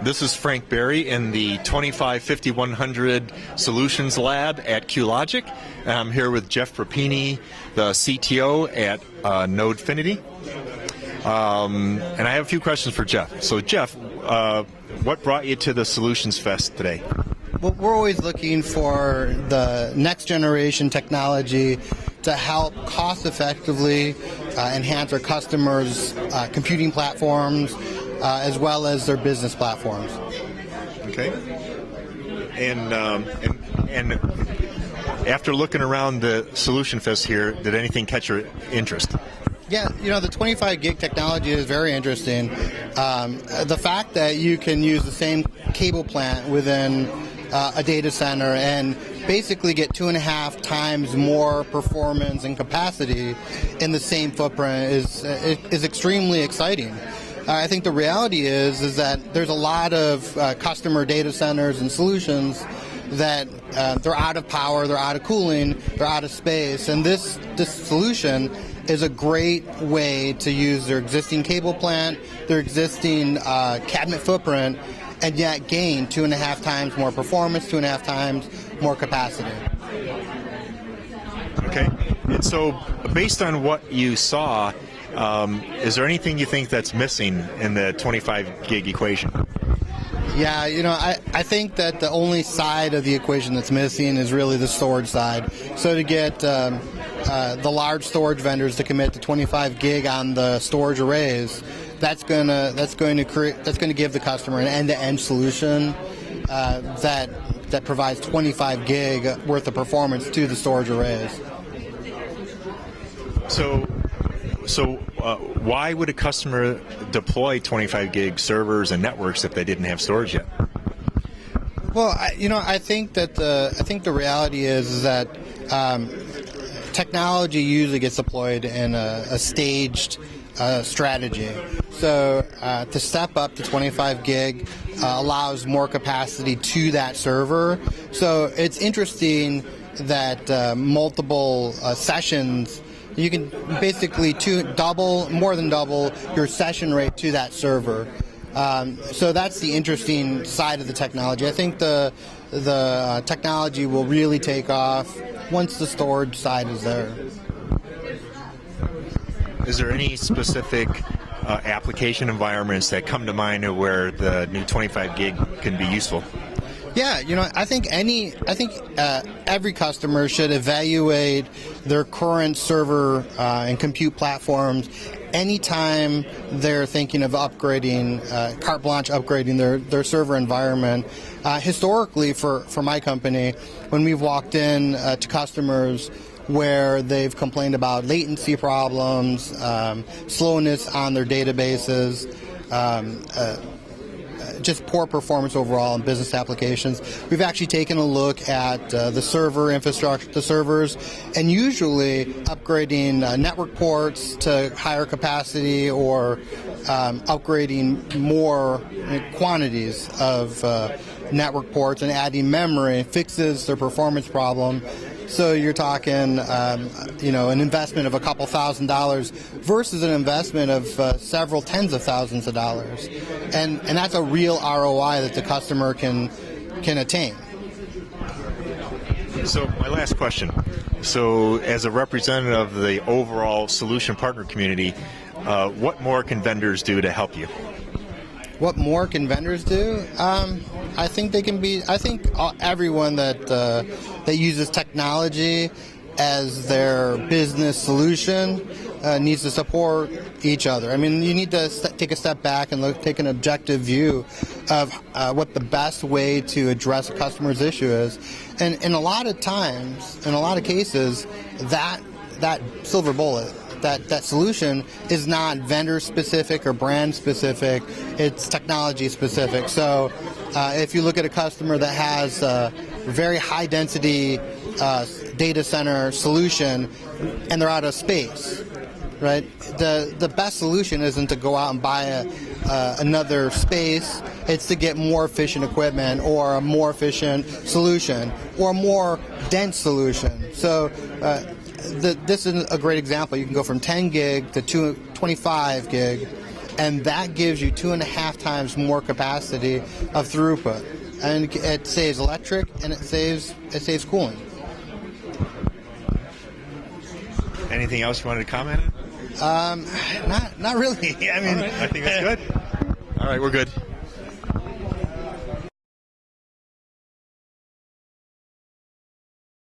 This is Frank Berry in the 255100 Solutions Lab at QLogic. I'm here with Jeff Rapini, the CTO at nodeFinity. And I have a few questions for Jeff. So Jeff, what brought you to the SolutionFest today? Well, we're always looking for the next generation technology to help cost effectively enhance our customers' computing platforms as well as their business platforms. Okay. And after looking around the SolutionFest here, did anything catch your interest? Yeah, the 25 gig technology is very interesting. The fact that you can use the same cable plant within a data center and basically get 2.5 times more performance and capacity in the same footprint is extremely exciting. I think the reality is that there's a lot of customer data centers and solutions that they're out of power, they're out of cooling, they're out of space, and this solution is a great way to use their existing cable plant, their existing cabinet footprint, and yet gain 2.5 times more performance, 2.5 times more capacity. Okay, and so based on what you saw, is there anything you think that's missing in the 25 gig equation? Yeah, I think that the only side of the equation that's missing is really the storage side. So to get the large storage vendors to commit to 25 gig on the storage arrays, that's going to give the customer an end-to-end solution that provides 25 gig worth of performance to the storage arrays. So why would a customer deploy 25 gig servers and networks if they didn't have storage yet? Well, I think that the reality is that technology usually gets deployed in a staged strategy. So to step up to 25 gig allows more capacity to that server. So it's interesting that multiple sessions, you can basically more than double your session rate to that server. So that's the interesting side of the technology. I think the technology will really take off once the storage side is there. Is there any specific application environments that come to mind where the new 25 gig can be useful? Yeah, I think every customer should evaluate their current server and compute platforms anytime they're thinking of upgrading, carte blanche upgrading their server environment. Historically, for my company, when we've walked in to customers where they've complained about latency problems, slowness on their databases, just poor performance overall in business applications, we've actually taken a look at the server infrastructure, the servers, and usually upgrading network ports to higher capacity or upgrading more quantities of network ports and adding memory fixes their performance problem. So you're talking, an investment of a couple $1,000s versus an investment of several tens of thousands of dollars, and that's a real ROI that the customer can attain. So my last question. So as a representative of the overall solution partner community, what more can vendors do to help you? What more can vendors do? I think they can be. I think everyone that uses technology as their business solution needs to support each other. I mean, you need to take a step back and take an objective view of what the best way to address a customer's issue is. And in a lot of times, in a lot of cases, that silver bullet, that solution is not vendor specific or brand specific, it's technology specific. So if you look at a customer that has a very high density data center solution and they're out of space, right? The best solution isn't to go out and buy another space. It's to get more efficient equipment or a more efficient solution or a more dense solution. So this is a great example. You can go from 10 gig to 25 gig and that gives you 2.5 times more capacity of throughput, and it saves electric and it saves cooling. Anything else you wanted to comment on? Not really. I mean, all right, I think that's good. All right, we're good.